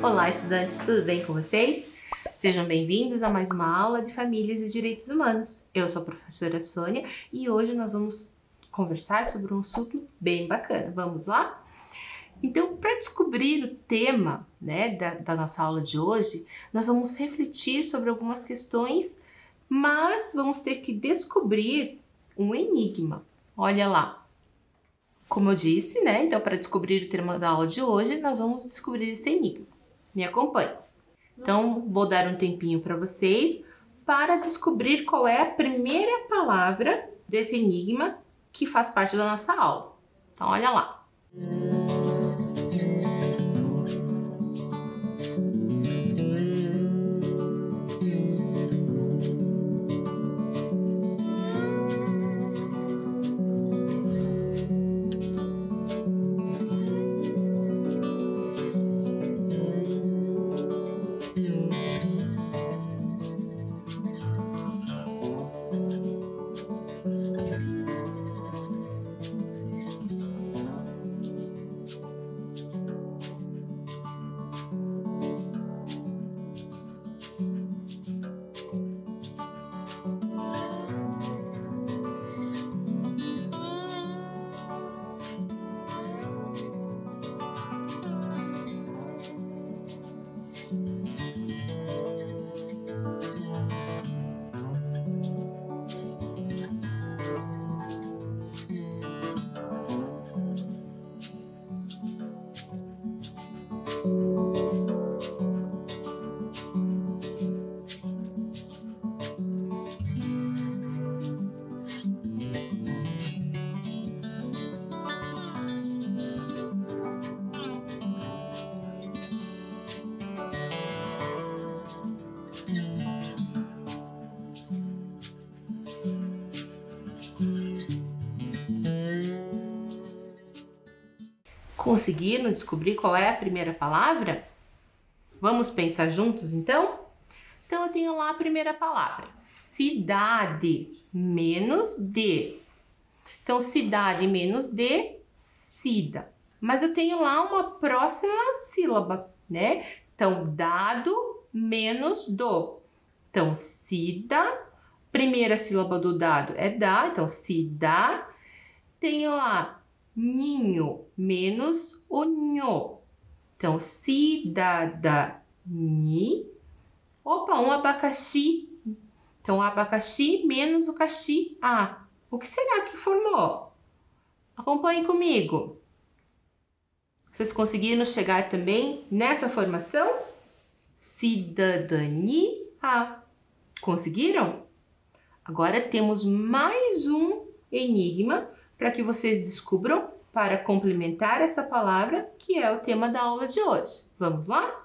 Olá, estudantes, tudo bem com vocês? Sejam bem-vindos a mais uma aula de Famílias e Direitos Humanos. Eu sou a professora Sônia e hoje nós vamos conversar sobre um assunto bem bacana. Vamos lá? Então, para descobrir o tema, da nossa aula de hoje, nós vamos refletir sobre algumas questões, mas vamos ter que descobrir um enigma. Olha lá. Como eu disse, então para descobrir o tema da aula de hoje, nós vamos descobrir esse enigma. Me acompanhe. Então, vou dar um tempinho para vocês para descobrir qual é a primeira palavra desse enigma que faz parte da nossa aula. Então, olha lá. Conseguiram descobrir qual é a primeira palavra? Vamos pensar juntos, então? Então, eu tenho lá a primeira palavra. Cidade menos de. Então, cidade menos de, cida. Mas eu tenho lá uma próxima sílaba, Então, dado menos do. Então, cida. Primeira sílaba do dado é da. Então, cida. Tenho lá ninho menos o nho. Então, cidadani. Opa, um abacaxi. Então, abacaxi menos o caxi. O que será que formou? Acompanhe comigo. Vocês conseguiram chegar também nessa formação? Cidadania. Conseguiram? Agora temos mais um enigma para que vocês descubram para complementar essa palavra que é o tema da aula de hoje. Vamos lá?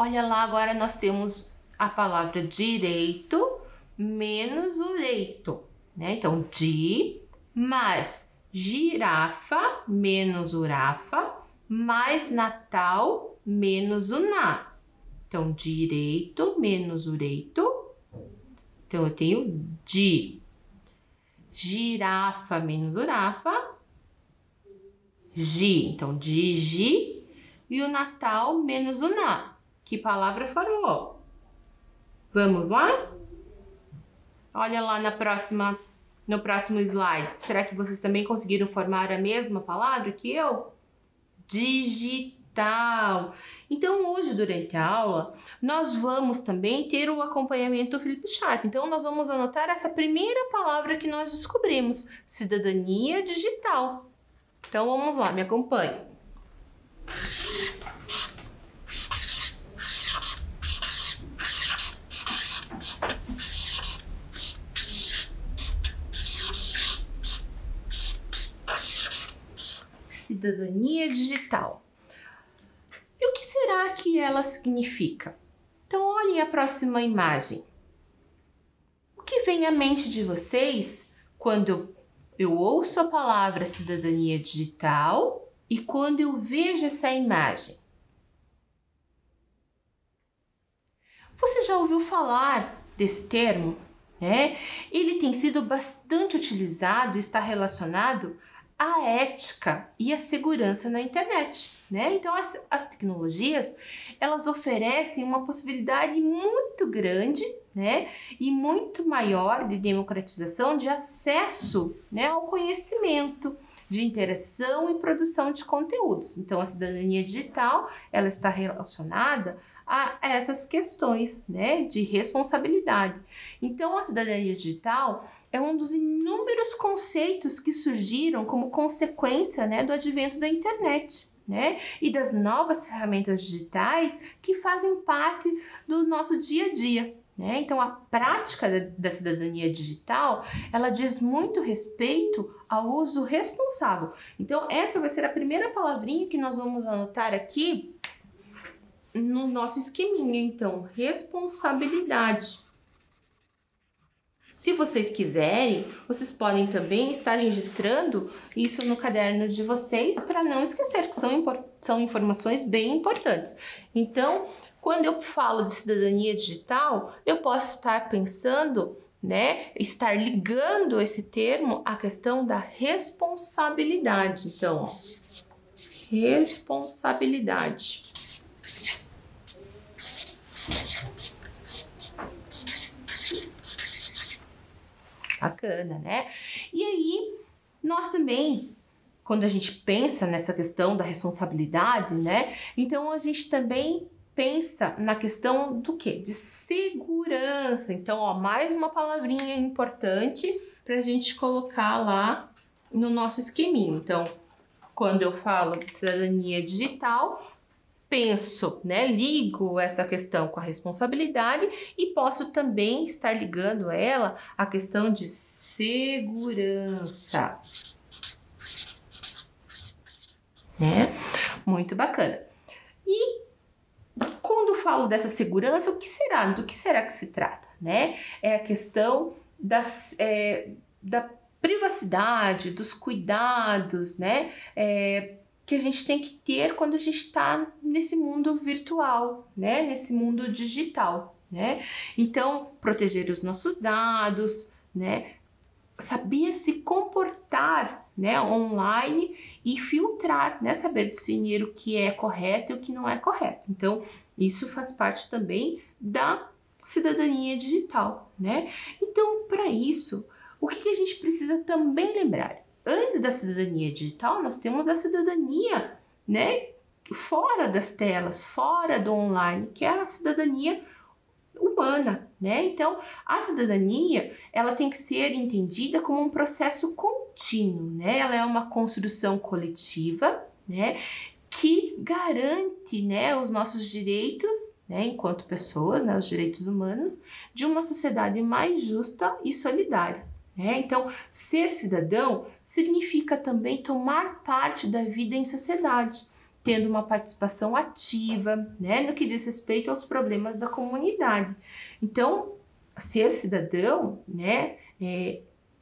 Olha lá, agora nós temos a palavra direito menos ureito, Então, mais girafa menos urafa, mais Natal menos uná. Então, direito menos ureito. Então, eu tenho girafa menos urafa, Então, gi. E o Natal menos o na. Que palavra formou? Vamos lá? Olha lá no próximo slide. Será que vocês também conseguiram formar a mesma palavra que eu? Digital. Então, hoje, durante a aula, nós vamos também ter o acompanhamento do Felipe Sharp. Então, nós vamos anotar essa primeira palavra que nós descobrimos, cidadania digital. Então, vamos lá, me acompanhe. Cidadania digital. E o que será que ela significa? Então, olhem a próxima imagem. O que vem à mente de vocês quando eu ouço a palavra cidadania digital e quando eu vejo essa imagem? Você já ouviu falar desse termo? Ele tem sido bastante utilizado e está relacionado à ética e à segurança na internet. Então, as tecnologias, elas oferecem uma possibilidade muito grande e muito maior de democratização, de acesso ao conhecimento, de interação e produção de conteúdos. Então, a cidadania digital, ela está relacionada a essas questões de responsabilidade. Então, a cidadania digital é um dos inúmeros conceitos que surgiram como consequência do advento da internet. E das novas ferramentas digitais que fazem parte do nosso dia a dia. Então, a prática da cidadania digital, ela diz muito respeito ao uso responsável. Então, essa vai ser a primeira palavrinha que nós vamos anotar aqui no nosso esqueminha. Então, responsabilidade. Se vocês quiserem, vocês podem também estar registrando isso no caderno de vocês para não esquecer que são informações bem importantes. Então, quando eu falo de cidadania digital, eu posso estar pensando, estar ligando esse termo à questão da responsabilidade. Então, responsabilidade. Bacana, E aí, nós também, quando a gente pensa nessa questão da responsabilidade, então a gente também pensa na questão do quê? De segurança. Então, mais uma palavrinha importante para a gente colocar lá no nosso esqueminha. Então, quando eu falo de cidadania digital, penso, ligo essa questão com a responsabilidade e posso também estar ligando ela à questão de segurança. Muito bacana. E quando falo dessa segurança, do que será que se trata? É a questão da privacidade, dos cuidados, que a gente tem que ter quando a gente está nesse mundo virtual, nesse mundo digital, Então, proteger os nossos dados, saber se comportar, online e filtrar, saber discernir o que é correto e o que não é correto. Então, isso faz parte também da cidadania digital, Então, para isso, o que a gente precisa também lembrar? Antes da cidadania digital, nós temos a cidadania, fora das telas, fora do online, que é a cidadania humana, Então, a cidadania, ela tem que ser entendida como um processo contínuo, Ela é uma construção coletiva, que garante, os nossos direitos, enquanto pessoas, os direitos humanos, de uma sociedade mais justa e solidária. Então, ser cidadão significa também tomar parte da vida em sociedade, tendo uma participação ativa, no que diz respeito aos problemas da comunidade. Então, ser cidadão,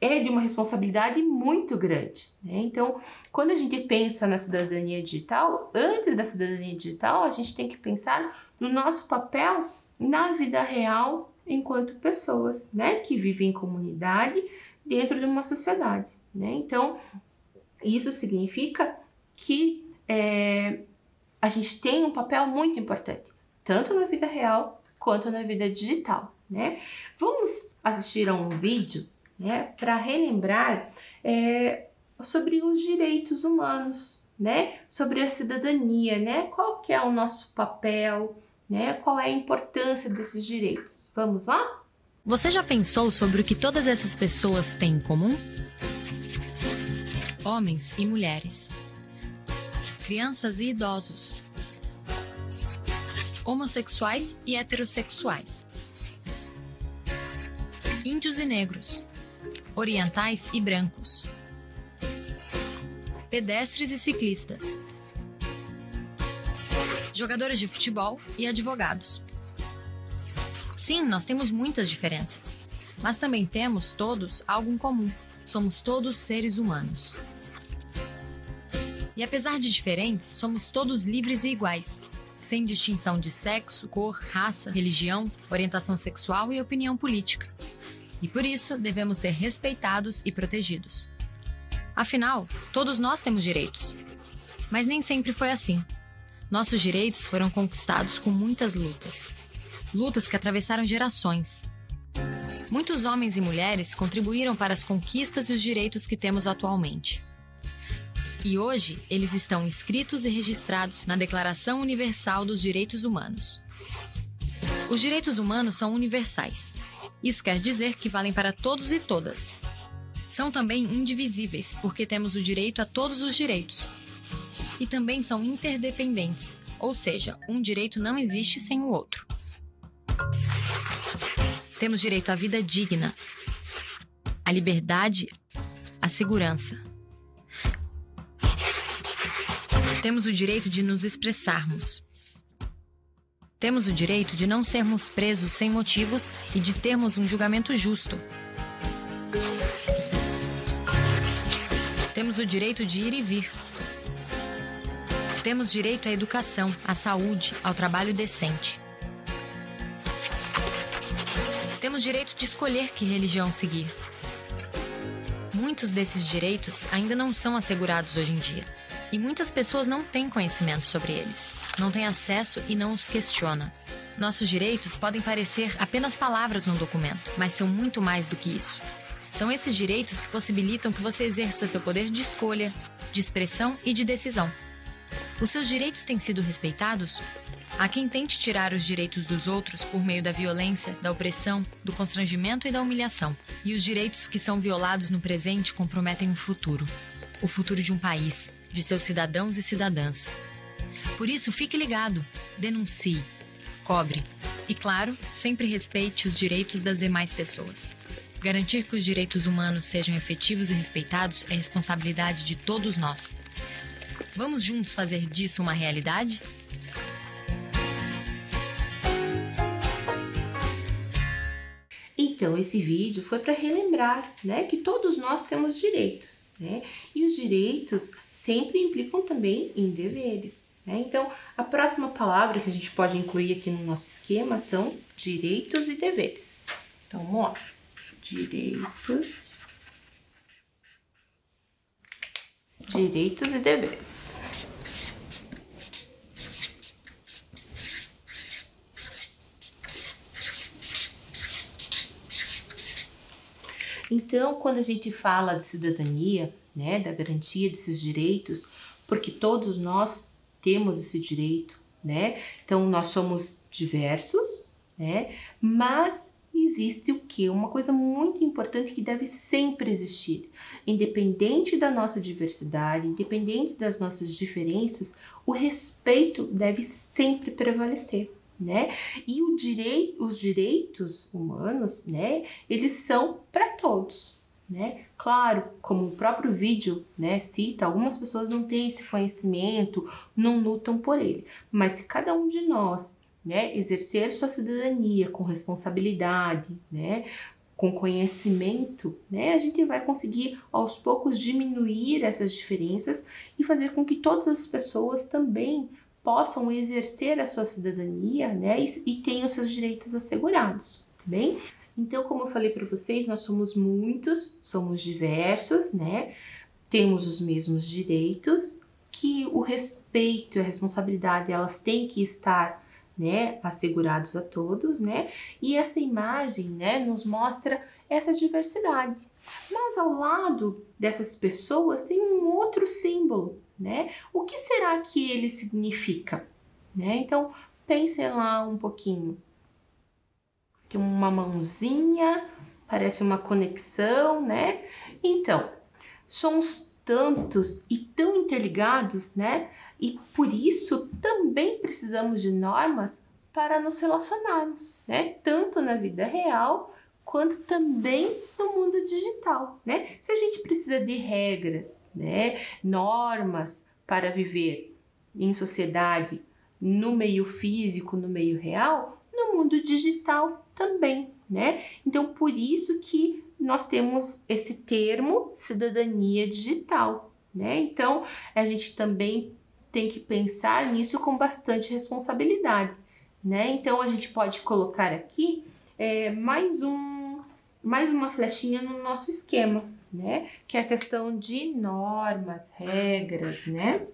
é de uma responsabilidade muito grande, Então, quando a gente pensa na cidadania digital, antes da cidadania digital, a gente tem que pensar no nosso papel na vida real enquanto pessoas, que vivem em comunidade dentro de uma sociedade, Então, isso significa que a gente tem um papel muito importante, tanto na vida real quanto na vida digital, né? Vamos assistir a um vídeo, né, para relembrar sobre os direitos humanos, né? Sobre a cidadania, né? Qual que é o nosso papel, né? Qual é a importância desses direitos? Vamos lá? Você já pensou sobre o que todas essas pessoas têm em comum? Homens e mulheres, crianças e idosos, homossexuais e heterossexuais, índios e negros, orientais e brancos, pedestres e ciclistas, jogadores de futebol e advogados. Sim, nós temos muitas diferenças, mas também temos todos algo em comum. Somos todos seres humanos. E apesar de diferentes, somos todos livres e iguais, sem distinção de sexo, cor, raça, religião, orientação sexual e opinião política. E por isso devemos ser respeitados e protegidos. Afinal, todos nós temos direitos. Mas nem sempre foi assim. Nossos direitos foram conquistados com muitas lutas. Lutas que atravessaram gerações. Muitos homens e mulheres contribuíram para as conquistas e os direitos que temos atualmente. E hoje, eles estão inscritos e registrados na Declaração Universal dos Direitos Humanos. Os direitos humanos são universais. Isso quer dizer que valem para todos e todas. São também indivisíveis, porque temos o direito a todos os direitos. E também são interdependentes, ou seja, um direito não existe sem o outro. Temos direito à vida digna, à liberdade, à segurança. Temos o direito de nos expressarmos. Temos o direito de não sermos presos sem motivos e de termos um julgamento justo. Temos o direito de ir e vir. Temos direito à educação, à saúde, ao trabalho decente. Temos direito de escolher que religião seguir. Muitos desses direitos ainda não são assegurados hoje em dia. E muitas pessoas não têm conhecimento sobre eles, não têm acesso e não os questionam. Nossos direitos podem parecer apenas palavras num documento, mas são muito mais do que isso. São esses direitos que possibilitam que você exerça seu poder de escolha, de expressão e de decisão. Os seus direitos têm sido respeitados? Há quem tente tirar os direitos dos outros por meio da violência, da opressão, do constrangimento e da humilhação. E os direitos que são violados no presente comprometem o futuro de um país, de seus cidadãos e cidadãs. Por isso, fique ligado, denuncie, cobre e, claro, sempre respeite os direitos das demais pessoas. Garantir que os direitos humanos sejam efetivos e respeitados é responsabilidade de todos nós. Vamos juntos fazer disso uma realidade? Então, esse vídeo foi para relembrar, né, que todos nós temos direitos, né? E os direitos sempre implicam também em deveres, né? Então, a próxima palavra que a gente pode incluir aqui no nosso esquema são direitos e deveres. Então, vamos lá. Direitos e deveres. Então, quando a gente fala de cidadania, né, da garantia desses direitos, porque todos nós temos esse direito, né? Então, nós somos diversos, né? Mas existe o quê? Uma coisa muito importante que deve sempre existir. Independente da nossa diversidade, independente das nossas diferenças, o respeito deve sempre prevalecer, né? E os direitos humanos, né, eles são para todos, né? Claro, como o próprio vídeo, né, cita, algumas pessoas não têm esse conhecimento, não lutam por ele, mas se cada um de nós, né, exercer sua cidadania com responsabilidade, né, com conhecimento, né, a gente vai conseguir aos poucos diminuir essas diferenças e fazer com que todas as pessoas também possam exercer a sua cidadania, né, e tenham seus direitos assegurados, tá bem? Então, como eu falei para vocês, nós somos muitos, somos diversos, né, temos os mesmos direitos, que o respeito e a responsabilidade, elas têm que estar, né, assegurados a todos, né, e essa imagem, né, nos mostra essa diversidade. Mas ao lado dessas pessoas tem um outro símbolo, né? O que será que ele significa? Né? Então, pensem lá um pouquinho. Tem uma mãozinha, parece uma conexão, né? Então, somos tantos e tão interligados, né? E por isso também precisamos de normas para nos relacionarmos, né? Tanto na vida real quanto também no mundo digital, né? Se a gente precisa de regras, né? Normas para viver em sociedade, no meio físico, no meio real, no mundo digital também, né? Então, por isso que nós temos esse termo cidadania digital, né? Então, a gente também tem que pensar nisso com bastante responsabilidade, né? Então, a gente pode colocar aqui mais uma flechinha no nosso esquema, né? Que é a questão de normas, regras, né?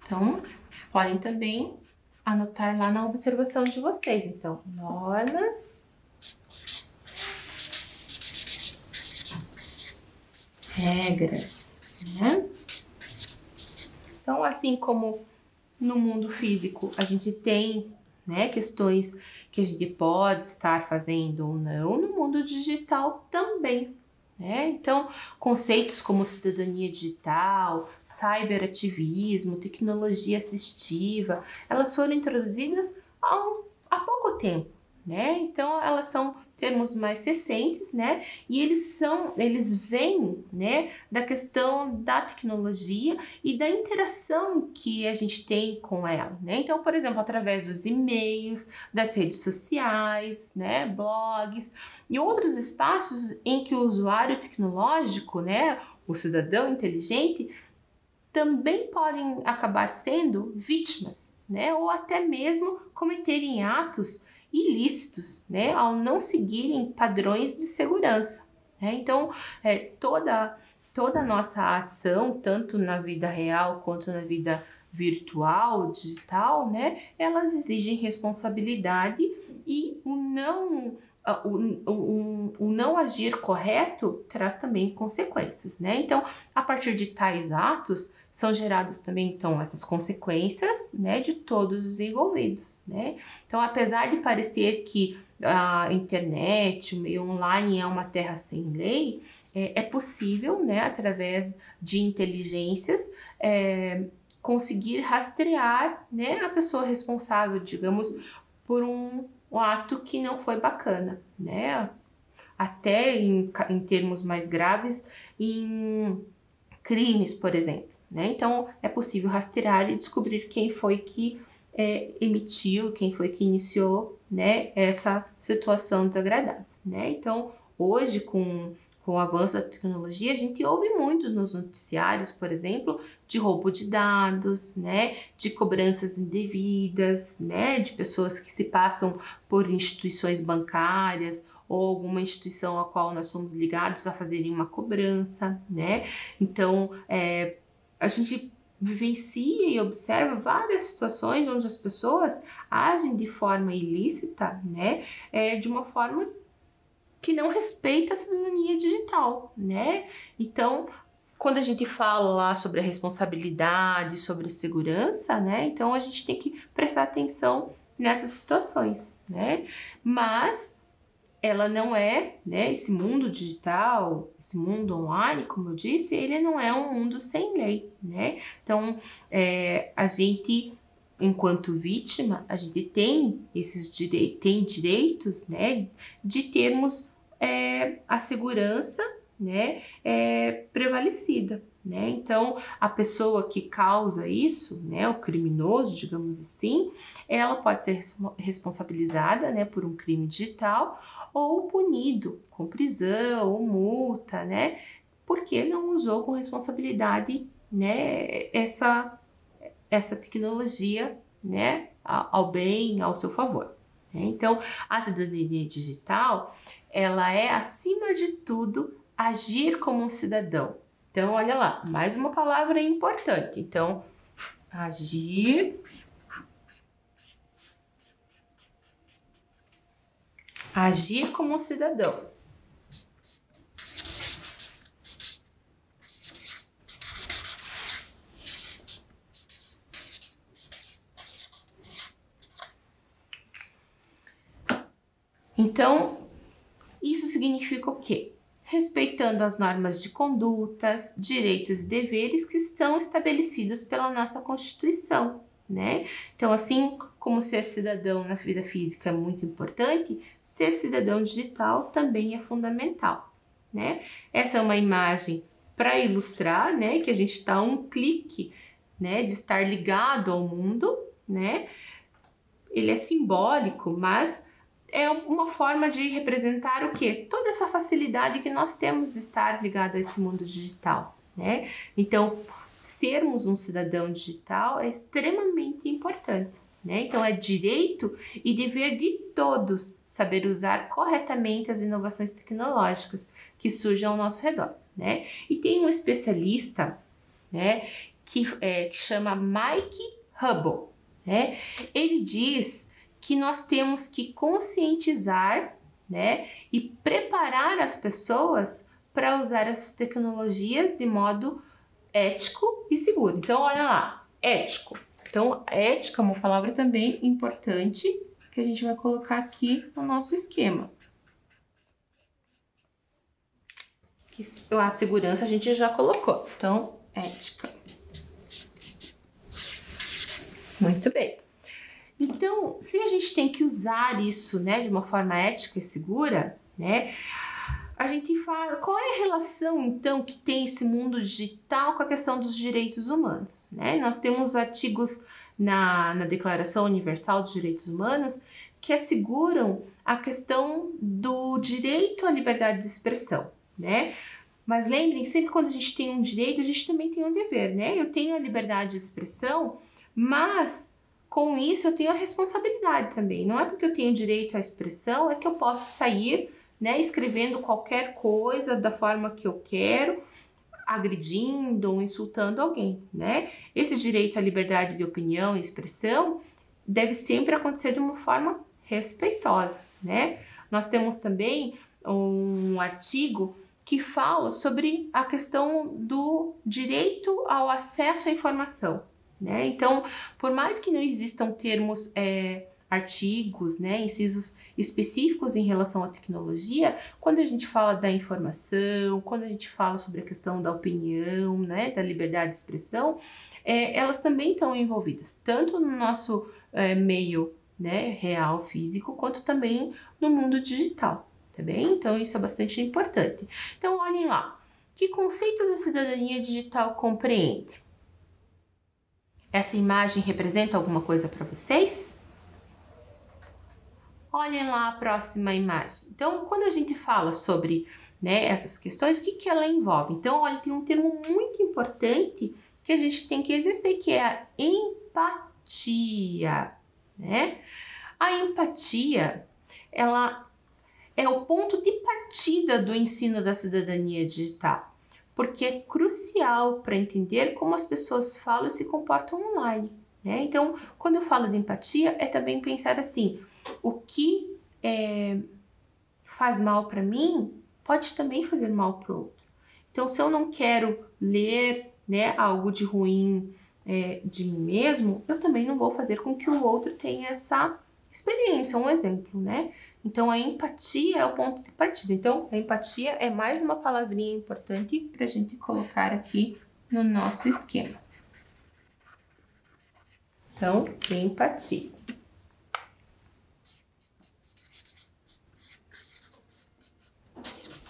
Então, podem também anotar lá na observação de vocês. Então, normas, regras, né? Então, assim como no mundo físico a gente tem, né, questões que a gente pode estar fazendo ou não, no mundo digital também, né? Então, conceitos como cidadania digital, cyberativismo, tecnologia assistiva, elas foram introduzidas há pouco tempo, né? Então, elas são termos mais recentes, né? E eles vêm, né, da questão da tecnologia e da interação que a gente tem com ela, né? Então, por exemplo, através dos e-mails, das redes sociais, né, blogs e outros espaços em que o usuário tecnológico, né, o cidadão inteligente, também podem acabar sendo vítimas, né, ou até mesmo cometerem atos ilícitos, né, ao não seguirem padrões de segurança, né? Então, toda a nossa ação, tanto na vida real quanto na vida virtual, digital, né, elas exigem responsabilidade e o não agir correto traz também consequências, né? Então, a partir de tais atos, são geradas também, então, essas consequências, né, de todos os envolvidos, né? Então, apesar de parecer que a internet, o meio online é uma terra sem lei, é possível, né, através de inteligências, conseguir rastrear, né, a pessoa responsável, digamos, por um ato que não foi bacana, né? Até em termos mais graves, em crimes, por exemplo, né? Então, é possível rastrear e descobrir quem foi que emitiu, quem foi que iniciou, né, essa situação desagradável, né? Então, hoje, com o avanço da tecnologia, a gente ouve muito nos noticiários, por exemplo, de roubo de dados, né, de cobranças indevidas, né, de pessoas que se passam por instituições bancárias ou alguma instituição a qual nós somos ligados a fazerem uma cobrança, né? Então, a gente vivencia e observa várias situações onde as pessoas agem de forma ilícita, né, de uma forma que não respeita a cidadania digital, né? Então, quando a gente fala lá sobre a responsabilidade, sobre segurança, né? Então, a gente tem que prestar atenção nessas situações, né? Mas ela não é, né? Esse mundo digital, esse mundo online, como eu disse, ele não é um mundo sem lei, né? Então, a gente, enquanto vítima, a gente tem tem direitos, né, de termos a segurança, né, prevalecida, né? Então, a pessoa que causa isso, né, o criminoso, digamos assim, ela pode ser responsabilizada, né, por um crime digital ou punido com prisão ou multa, né, porque não usou com responsabilidade, né, essa tecnologia, né, ao bem, ao seu favor, né? Então, a cidadania digital, ela é, acima de tudo, agir como um cidadão. Então, olha lá, mais uma palavra importante. Então, agir Agir como um cidadão. Então, isso significa o quê? Respeitando as normas de condutas, direitos e deveres que estão estabelecidos pela nossa Constituição, né? Então, assim como ser cidadão na vida física é muito importante, ser cidadão digital também é fundamental, né? Essa é uma imagem para ilustrar, né, que a gente está a um clique, né, de estar ligado ao mundo, né? Ele é simbólico, mas é uma forma de representar o quê? Toda essa facilidade que nós temos de estar ligado a esse mundo digital, né? Então, sermos um cidadão digital é extremamente importante, né? Então, é direito e dever de todos saber usar corretamente as inovações tecnológicas que surgem ao nosso redor, né? E tem um especialista, né, que chama Mike Hubble, né? Ele diz que nós temos que conscientizar, né, e preparar as pessoas para usar essas tecnologias de modo ético e seguro. Então, olha lá, ético. Então, ética é uma palavra também importante que a gente vai colocar aqui no nosso esquema. Que a segurança a gente já colocou. Então, ética. Muito bem. Então, se a gente tem que usar isso, né, de uma forma ética e segura, né, a gente fala qual é a relação, então, que tem esse mundo digital com a questão dos direitos humanos, né? Nós temos artigos na Declaração Universal dos Direitos Humanos que asseguram a questão do direito à liberdade de expressão, né? Mas lembrem, sempre quando a gente tem um direito, a gente também tem um dever, né? Eu tenho a liberdade de expressão, mas com isso eu tenho a responsabilidade também. Não é porque eu tenho direito à expressão, é que eu posso sair, né, escrevendo qualquer coisa da forma que eu quero, agredindo ou insultando alguém, né? Esse direito à liberdade de opinião e expressão deve sempre acontecer de uma forma respeitosa, né? Nós temos também um artigo que fala sobre a questão do direito ao acesso à informação, né? Então, por mais que não existam termos, artigos, né, incisos específicos em relação à tecnologia, quando a gente fala da informação, quando a gente fala sobre a questão da opinião, né, da liberdade de expressão, elas também estão envolvidas, tanto no nosso meio, né, real, físico, quanto também no mundo digital, tá bem? Então, isso é bastante importante. Então, olhem lá, que conceitos a cidadania digital compreende? Essa imagem representa alguma coisa para vocês? Olhem lá a próxima imagem. Então, quando a gente fala sobre, né, essas questões, o que ela envolve? Então, olha, tem um termo muito importante que a gente tem que exercer, que é a empatia, né? A empatia, ela é o ponto de partida do ensino da cidadania digital, porque é crucial para entender como as pessoas falam e se comportam online, né? Então, quando eu falo de empatia, é também pensar assim, o que faz mal para mim pode também fazer mal para o outro. Então, se eu não quero ler, né, algo de ruim de mim mesmo, eu também não vou fazer com que o outro tenha essa experiência, um exemplo, né? Então, a empatia é o ponto de partida. Então, a empatia é mais uma palavrinha importante para a gente colocar aqui no nosso esquema. Então, empatia.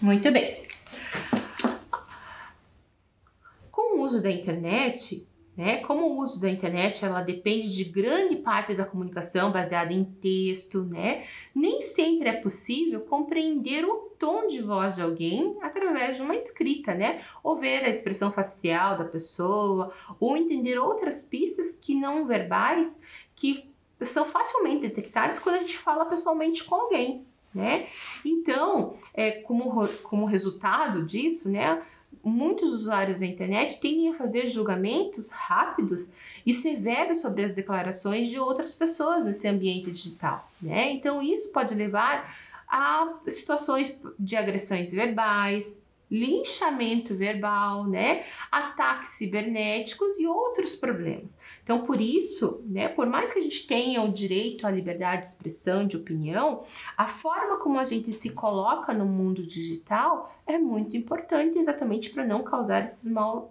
Muito bem. Com o uso da internet, né, como o uso da internet ela depende de grande parte da comunicação baseada em texto, né, nem sempre é possível compreender o tom de voz de alguém através de uma escrita, né, ou ver a expressão facial da pessoa, ou entender outras pistas que não verbais que são facilmente detectadas quando a gente fala pessoalmente com alguém, né. Então, como resultado disso, né, muitos usuários da internet tendem a fazer julgamentos rápidos e severos sobre as declarações de outras pessoas nesse ambiente digital, né? Então, isso pode levar a situações de agressões verbais, linchamento verbal, né, ataques cibernéticos e outros problemas. Então, por isso, né, por mais que a gente tenha o direito à liberdade de expressão, de opinião, a forma como a gente se coloca no mundo digital é muito importante, exatamente para não causar esses mal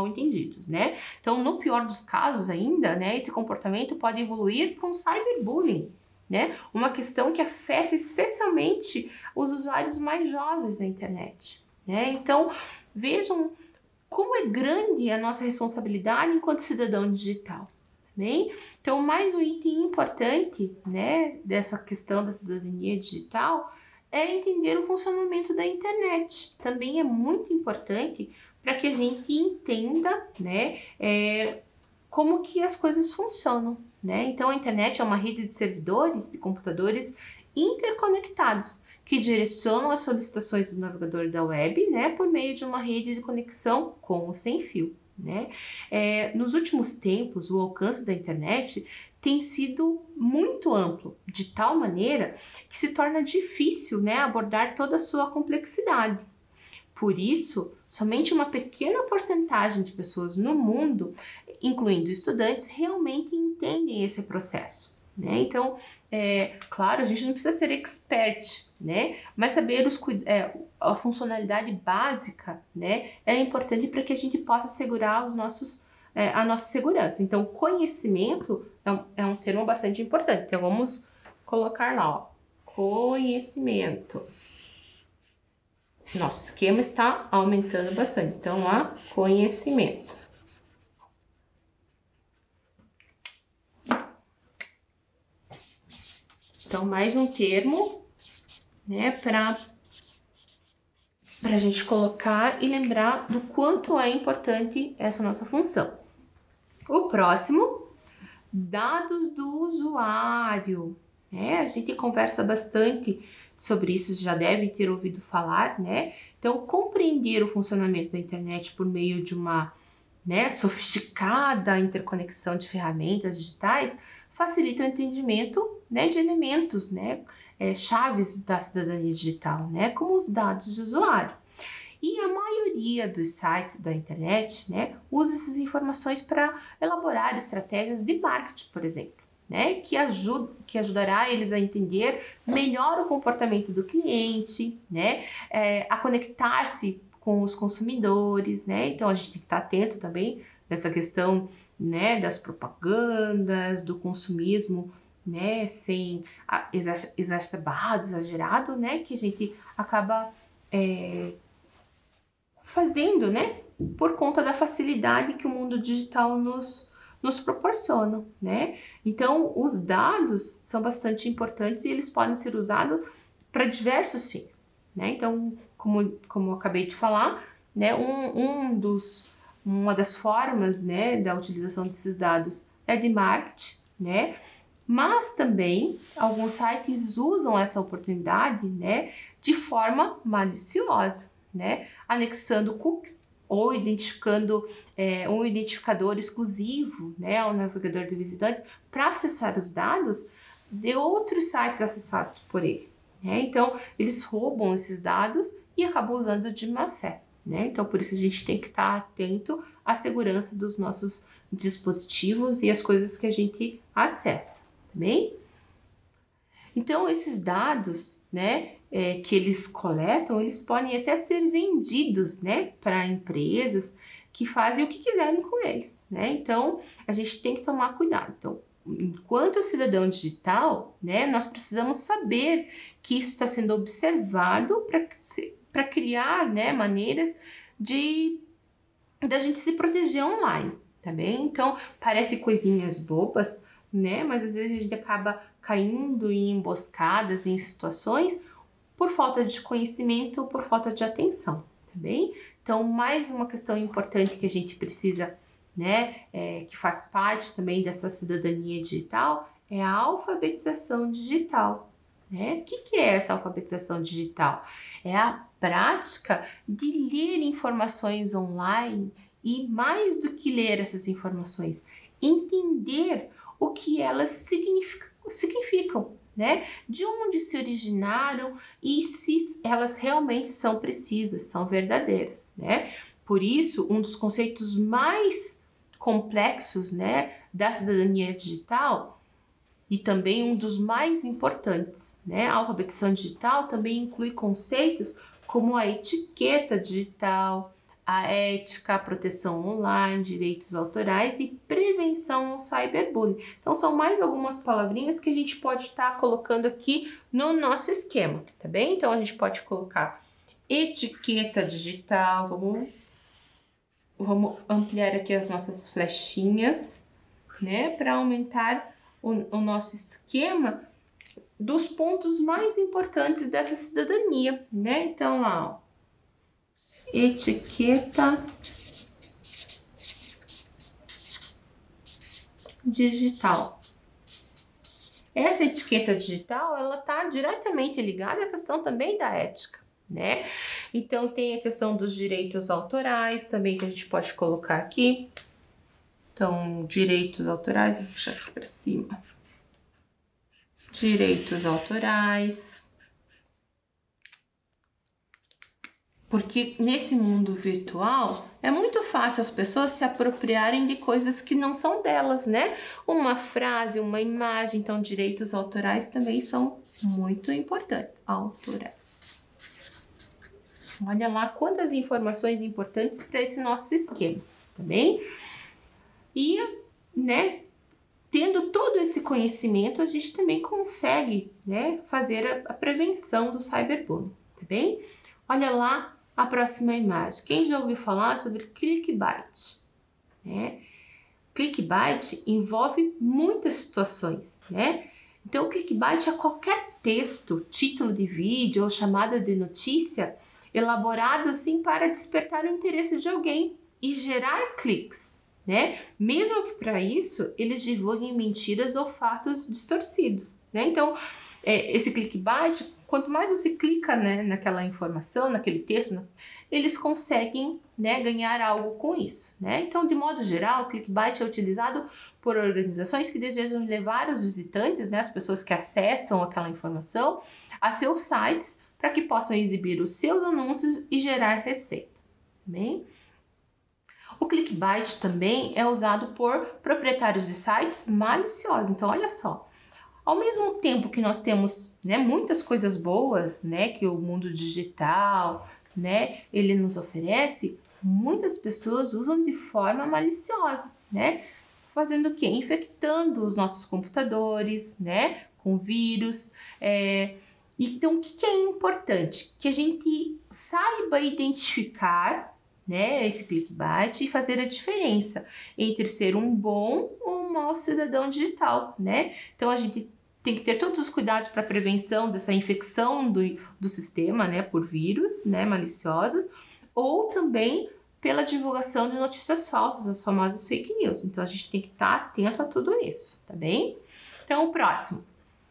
entendidos, né? Então, no pior dos casos ainda, né, esse comportamento pode evoluir para um cyberbullying, né? Uma questão que afeta especialmente os usuários mais jovens da internet. Então, vejam como é grande a nossa responsabilidade enquanto cidadão digital. Bem? Então, mais um item importante, né, dessa questão da cidadania digital é entender o funcionamento da internet. Também é muito importante para que a gente entenda, né, como que as coisas funcionam. Né? Então, a internet é uma rede de servidores e computadores interconectados que direcionam as solicitações do navegador da web, né, por meio de uma rede de conexão com ou sem fio. Né? Nos últimos tempos, o alcance da internet tem sido muito amplo, de tal maneira que se torna difícil, né, abordar toda a sua complexidade. Por isso, somente uma pequena porcentagem de pessoas no mundo, incluindo estudantes, realmente entendem esse processo. Né? Então, claro, a gente não precisa ser expert, né? Mas saber a funcionalidade básica, né, é importante para que a gente possa assegurar a nossa segurança. Então, conhecimento é um termo bastante importante. Então, vamos colocar lá, ó, conhecimento. Nosso esquema está aumentando bastante. Então, conhecimento. Então, mais um termo, né, para a gente colocar e lembrar do quanto é importante essa nossa função. O próximo, dados do usuário. Né? A gente conversa bastante sobre isso, já devem ter ouvido falar, né? Então, compreender o funcionamento da internet por meio de uma, né, sofisticada interconexão de ferramentas digitais facilita o entendimento, né, de elementos, né, chaves da cidadania digital, né, como os dados de usuário. E a maioria dos sites da internet, né, usa essas informações para elaborar estratégias de marketing, por exemplo, né, que ajudará eles a entender melhor o comportamento do cliente, né, a conectar-se com os consumidores, né. Então a gente tem que estar atento também nessa questão, né, das propagandas, do consumismo, né, sem exacerbado, exagerado, né, que a gente acaba fazendo, né, por conta da facilidade que o mundo digital nos proporciona, né. Então, os dados são bastante importantes e eles podem ser usados para diversos fins, né. Então, como eu acabei de falar, né, uma das formas, né, da utilização desses dados é de marketing, né, mas também alguns sites usam essa oportunidade, né, de forma maliciosa, né, anexando cookies ou identificando um identificador exclusivo, né, ao navegador do visitante para acessar os dados de outros sites acessados por ele. Né? Então, eles roubam esses dados e acabam usando de má fé. Né? Então, por isso a gente tem que estar atento à segurança dos nossos dispositivos e as coisas que a gente acessa, tá bem? Então, esses dados, né, que eles coletam, eles podem até ser vendidos, né, para empresas que fazem o que quiserem com eles, né? Então, a gente tem que tomar cuidado. Então, enquanto cidadão digital, né, nós precisamos saber que isso está sendo observado para criar, né, maneiras da gente se proteger online, tá bem? Então, parece coisinhas bobas, né? Mas às vezes a gente acaba caindo em emboscadas, em situações por falta de conhecimento ou por falta de atenção, tá bem? Então, mais uma questão importante que a gente precisa, né, que faz parte também dessa cidadania digital, é a alfabetização digital. Né? O que é essa alfabetização digital? É a prática de ler informações online e, mais do que ler essas informações, entender o que elas significam, né? De onde se originaram e se elas realmente são precisas, são verdadeiras, né? Por isso, um dos conceitos mais complexos, né, da cidadania digital e também um dos mais importantes, né? A alfabetização digital também inclui conceitos como a etiqueta digital, a ética, a proteção online, direitos autorais e prevenção ao cyberbullying. Então, são mais algumas palavrinhas que a gente pode estar colocando aqui no nosso esquema, tá bem? Então, a gente pode colocar etiqueta digital, vamos ampliar aqui as nossas flechinhas, né, para aumentar o nosso esquema dos pontos mais importantes dessa cidadania, né? Então, ó, etiqueta digital. Essa etiqueta digital, ela está diretamente ligada à questão também da ética, né? Então, tem a questão dos direitos autorais também que a gente pode colocar aqui. Então, direitos autorais, vou puxar aqui para cima. Direitos autorais. Porque nesse mundo virtual é muito fácil as pessoas se apropriarem de coisas que não são delas, né? Uma frase, uma imagem, então direitos autorais também são muito importantes. Autorais. Olha lá quantas informações importantes para esse nosso esquema, tá bem? E, né, tendo todo esse conhecimento, a gente também consegue, né, fazer a prevenção do cyberbullying, tá bem? Olha lá a próxima imagem. Quem já ouviu falar sobre clickbait? Né? Clickbait envolve muitas situações, né? Então, o clickbait é qualquer texto, título de vídeo ou chamada de notícia elaborado assim para despertar o interesse de alguém e gerar cliques, né? Mesmo que para isso eles divulguem mentiras ou fatos distorcidos, né? Então, esse clickbait, quanto mais você clica, né, naquela informação, naquele texto, eles conseguem, né, ganhar algo com isso, né? Então, de modo geral, o clickbait é utilizado por organizações que desejam levar os visitantes, né, as pessoas que acessam aquela informação, a seus sites para que possam exibir os seus anúncios e gerar receita, bem? O clickbait também é usado por proprietários de sites maliciosos. Então, olha só, ao mesmo tempo que nós temos, né, muitas coisas boas, né, que o mundo digital, né, ele nos oferece, muitas pessoas usam de forma maliciosa, né, fazendo o quê? Infectando os nossos computadores, né, com vírus. Então, o que é importante? Que a gente saiba identificar, né, esse clickbait e fazer a diferença entre ser um bom ou um mau cidadão digital, né? Então, a gente tem que ter todos os cuidados para a prevenção dessa infecção do sistema, né, por vírus, né, maliciosos, ou também pela divulgação de notícias falsas, as famosas fake news. Então, a gente tem que estar atento a tudo isso, tá bem? Então, o próximo,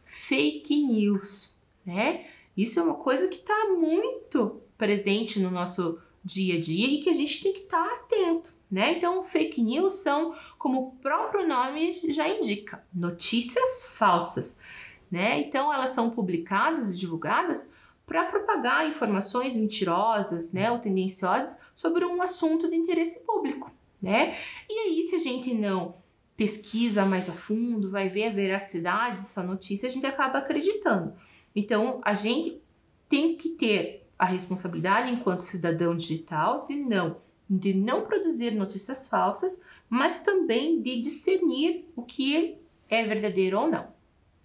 fake news, né? Isso é uma coisa que está muito presente no nosso dia a dia e que a gente tem que estar atento, né? Então, fake news são, como o próprio nome já indica, notícias falsas, né? Então, elas são publicadas e divulgadas para propagar informações mentirosas, né, ou tendenciosas sobre um assunto de interesse público, né? E aí, se a gente não pesquisa mais a fundo, vai ver a veracidade dessa notícia, a gente acaba acreditando. Então, a gente tem que ter a responsabilidade enquanto cidadão digital de não produzir notícias falsas, mas também de discernir o que é verdadeiro ou não,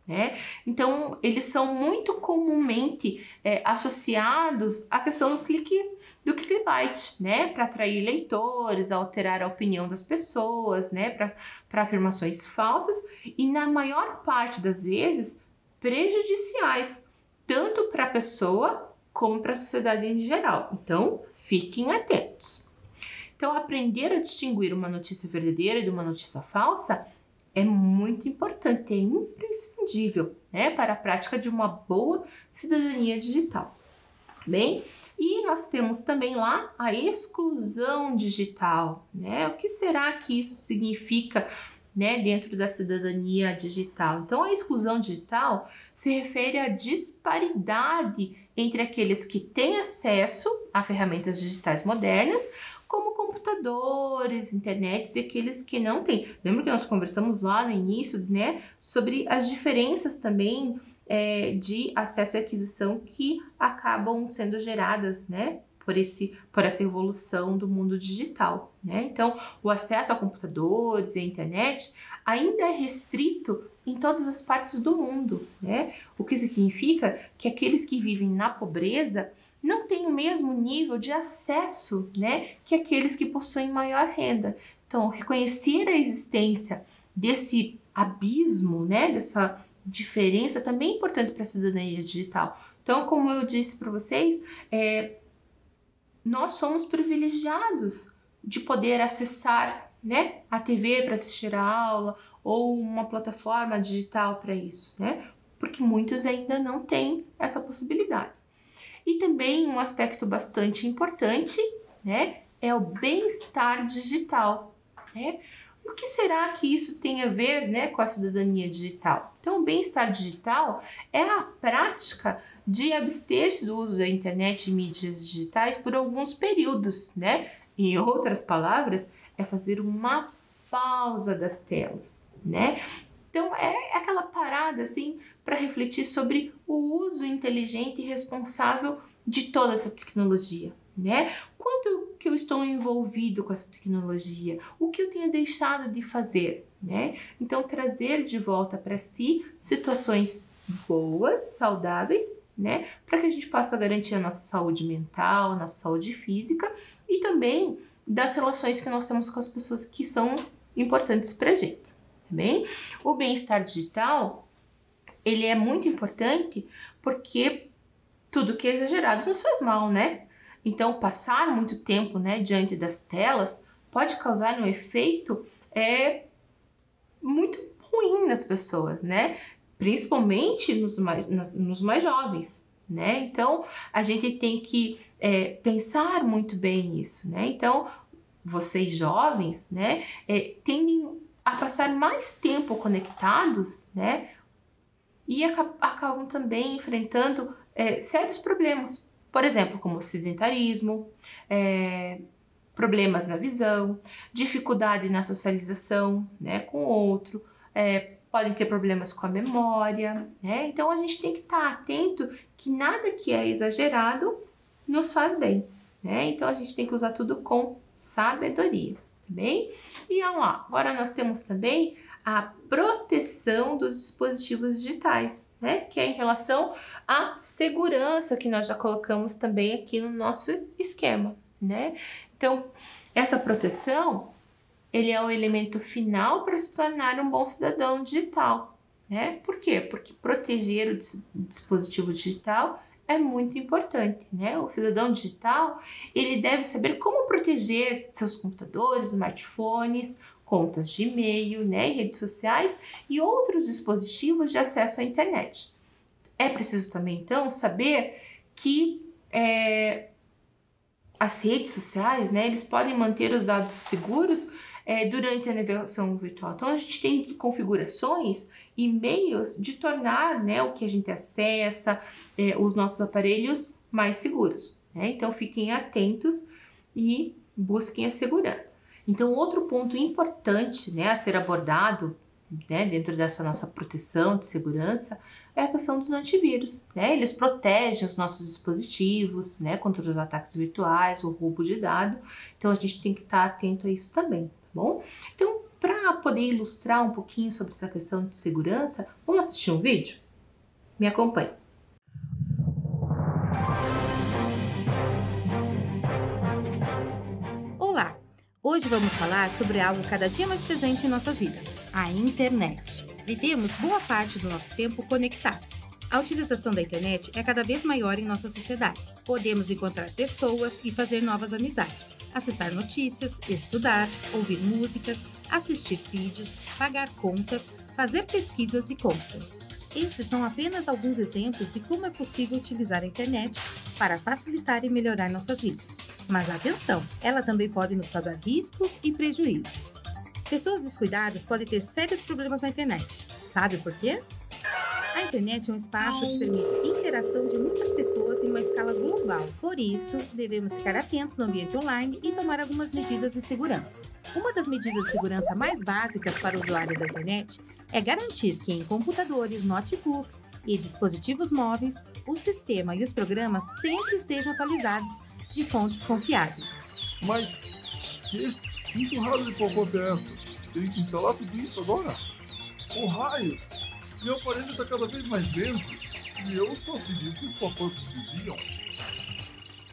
né? Então, eles são muito comumente associados à questão do clickbait, né? Para atrair leitores, alterar a opinião das pessoas, né? Para afirmações falsas e, na maior parte das vezes, prejudiciais, tanto para a pessoa como para a sociedade em geral. Então, fiquem atentos. Então, aprender a distinguir uma notícia verdadeira de uma notícia falsa é muito importante, é imprescindível, né, para a prática de uma boa cidadania digital. Bem, e nós temos também lá a exclusão digital, né? O que será que isso significa né, dentro da cidadania digital. Então, a exclusão digital se refere à disparidade entre aqueles que têm acesso a ferramentas digitais modernas, como computadores, internet, e aqueles que não têm. Lembra que nós conversamos lá no início, né, sobre as diferenças também de acesso e aquisição que acabam sendo geradas, né, por essa evolução do mundo digital, né? Então, o acesso a computadores e a internet ainda é restrito em todas as partes do mundo, né? O que significa que aqueles que vivem na pobreza não têm o mesmo nível de acesso, né, que aqueles que possuem maior renda. Então, reconhecer a existência desse abismo, né, dessa diferença também é importante para a cidadania digital. Então, como eu disse para vocês, nós somos privilegiados de poder acessar, né, a TV para assistir a aula ou uma plataforma digital para isso, né? Porque muitos ainda não têm essa possibilidade. E também um aspecto bastante importante, né, é o bem-estar digital, né? O que será que isso tem a ver, né, com a cidadania digital? Então, o bem-estar digital é a prática de abster-se do uso da internet e mídias digitais por alguns períodos, né? Em outras palavras, é fazer uma pausa das telas, né? Então, é aquela parada, assim, para refletir sobre o uso inteligente e responsável de toda essa tecnologia, né? Quanto que eu estou envolvido com essa tecnologia? O que eu tenho deixado de fazer, né? Então, trazer de volta para si situações boas, saudáveis, né? Para que a gente possa garantir a nossa saúde mental, nossa saúde física e também das relações que nós temos com as pessoas que são importantes para a gente, tá bem? O bem-estar digital, ele é muito importante porque tudo que é exagerado nos faz mal, né? Então, passar muito tempo, né, diante das telas pode causar um efeito muito ruim nas pessoas, né? Principalmente nos mais jovens, né? Então, a gente tem que pensar muito bem nisso, né? Então, vocês jovens, né, tendem a passar mais tempo conectados, né? E acabam também enfrentando sérios problemas, por exemplo, como o sedentarismo, problemas na visão, dificuldade na socialização, né, com o outro, podem ter problemas com a memória, né? Então a gente tem que estar atento que nada que é exagerado nos faz bem, né? Então a gente tem que usar tudo com sabedoria, tá bem? E vamos lá, agora nós temos também a proteção dos dispositivos digitais, né? Que é em relação à segurança que nós já colocamos também aqui no nosso esquema, né? Então, essa proteção, ele é o elemento final para se tornar um bom cidadão digital, né? Por quê? Porque proteger o dispositivo digital é muito importante, né? O cidadão digital, ele deve saber como proteger seus computadores, smartphones, contas de e-mail, né, redes sociais e outros dispositivos de acesso à internet. É preciso também, então, saber que as redes sociais, né, eles podem manter os dados seguros durante a navegação virtual. Então, a gente tem configurações e meios de tornar, né, o que a gente acessa, os nossos aparelhos mais seguros, né? Então, fiquem atentos e busquem a segurança. Então, outro ponto importante, né, a ser abordado, né, dentro dessa nossa proteção de segurança é a questão dos antivírus, né? Eles protegem os nossos dispositivos, né, contra os ataques virtuais, o roubo de dado. Então, a gente tem que estar atento a isso também, tá bom? Então, para poder ilustrar um pouquinho sobre essa questão de segurança, vamos assistir um vídeo? Me acompanhe. Olá! Hoje vamos falar sobre algo cada dia mais presente em nossas vidas, a internet. Vivemos boa parte do nosso tempo conectados. A utilização da internet é cada vez maior em nossa sociedade. Podemos encontrar pessoas e fazer novas amizades, acessar notícias, estudar, ouvir músicas, assistir vídeos, pagar contas, fazer pesquisas e compras. Esses são apenas alguns exemplos de como é possível utilizar a internet para facilitar e melhorar nossas vidas. Mas atenção, ela também pode nos causar riscos e prejuízos. Pessoas descuidadas podem ter sérios problemas na internet. Sabe por quê? A internet é um espaço que permite interação de muitas pessoas em uma escala global. Por isso, devemos ficar atentos no ambiente online e tomar algumas medidas de segurança. Uma das medidas de segurança mais básicas para usuários da internet é garantir que em computadores, notebooks e dispositivos móveis, o sistema e os programas sempre estejam atualizados de fontes confiáveis. Mas, que enxurrada de pacote é essa? Tem que instalar tudo isso agora? Oh, raios! Meu aparelho está cada vez mais lento e eu só segui o que os pop-ups diziam.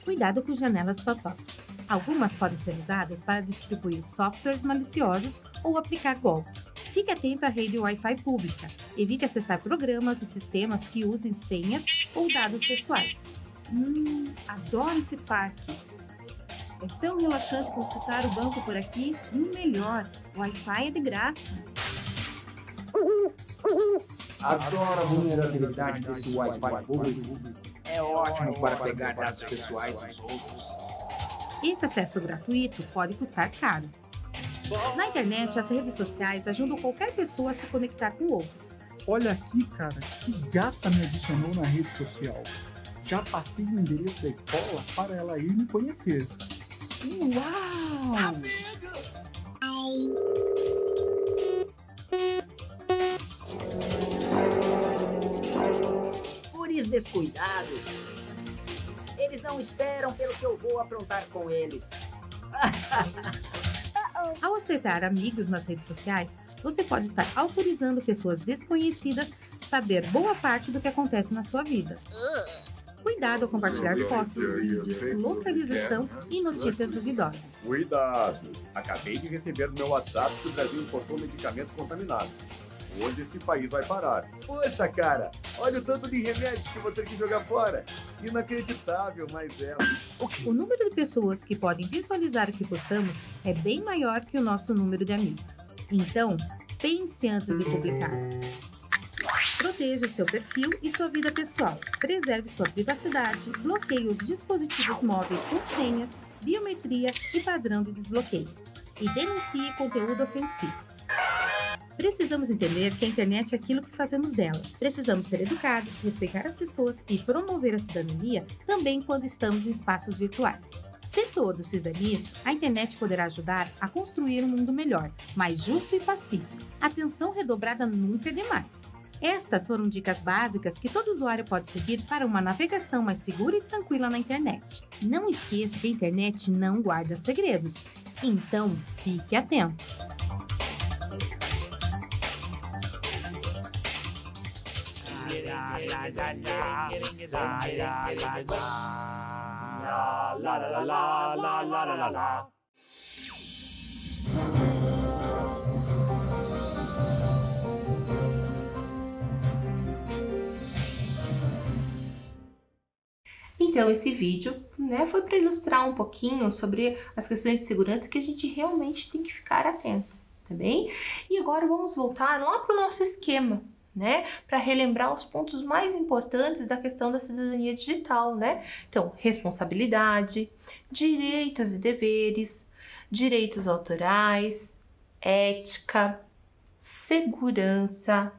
Cuidado com janelas pop-ups. Algumas podem ser usadas para distribuir softwares maliciosos ou aplicar golpes. Fique atento à rede Wi-Fi pública. Evite acessar programas e sistemas que usem senhas ou dados pessoais. Adoro esse parque. É tão relaxante consultar o banco por aqui. E o melhor, o Wi-Fi é de graça. Adoro a vulnerabilidade desse Wi-Fi público. É ótimo para pegar dados pessoais dos outros. Esse acesso gratuito pode custar caro. Na internet, as redes sociais ajudam qualquer pessoa a se conectar com outras. Olha aqui, cara, que gata me adicionou na rede social. Já passei o endereço da escola para ela ir me conhecer. Uau! Guris descuidados. Eles não esperam pelo que eu vou aprontar com eles. Ao aceitar amigos nas redes sociais, você pode estar autorizando pessoas desconhecidas a saber boa parte do que acontece na sua vida. Cuidado ao compartilhar fotos, vídeos, localização e notícias duvidosas. Cuidado! Acabei de receber no meu WhatsApp que o Brasil importou medicamentos contaminados. Onde esse país vai parar? Poxa, cara! Olha o tanto de remédios que vou ter que jogar fora! Inacreditável, mas é... O número de pessoas que podem visualizar o que postamos é bem maior que o nosso número de amigos. Então, pense antes de publicar. Proteja o seu perfil e sua vida pessoal. Preserve sua privacidade, bloqueie os dispositivos móveis com senhas, biometria e padrão de desbloqueio. E denuncie conteúdo ofensivo. Precisamos entender que a internet é aquilo que fazemos dela. Precisamos ser educados, respeitar as pessoas e promover a cidadania também quando estamos em espaços virtuais. Se todos fizerem isso, a internet poderá ajudar a construir um mundo melhor, mais justo e pacífico. Atenção redobrada nunca é demais. Estas foram dicas básicas que todo usuário pode seguir para uma navegação mais segura e tranquila na internet. Não esqueça que a internet não guarda segredos, então fique atento. Então, esse vídeo, foi para ilustrar um pouquinho sobre as questões de segurança que a gente realmente tem que ficar atento, tá bem? E agora vamos voltar lá para o nosso esquema, para relembrar os pontos mais importantes da questão da cidadania digital, Então, responsabilidade, direitos e deveres, direitos autorais, ética, segurança,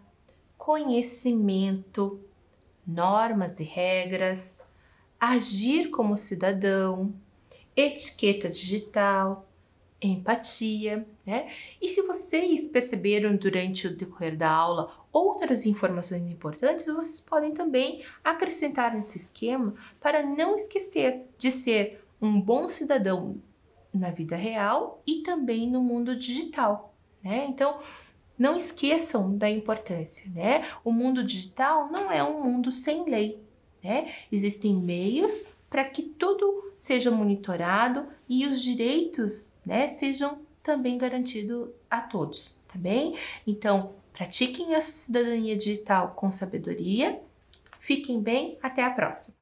conhecimento, normas e regras, agir como cidadão, etiqueta digital, empatia, E se vocês perceberam durante o decorrer da aula outras informações importantes, vocês podem também acrescentar nesse esquema para não esquecer de ser um bom cidadão na vida real e também no mundo digital, Então, não esqueçam da importância, O mundo digital não é um mundo sem lei, Existem meios para que tudo seja monitorado e os direitos, sejam também garantidos a todos, tá bem? Então, pratiquem a cidadania digital com sabedoria. Fiquem bem, até a próxima!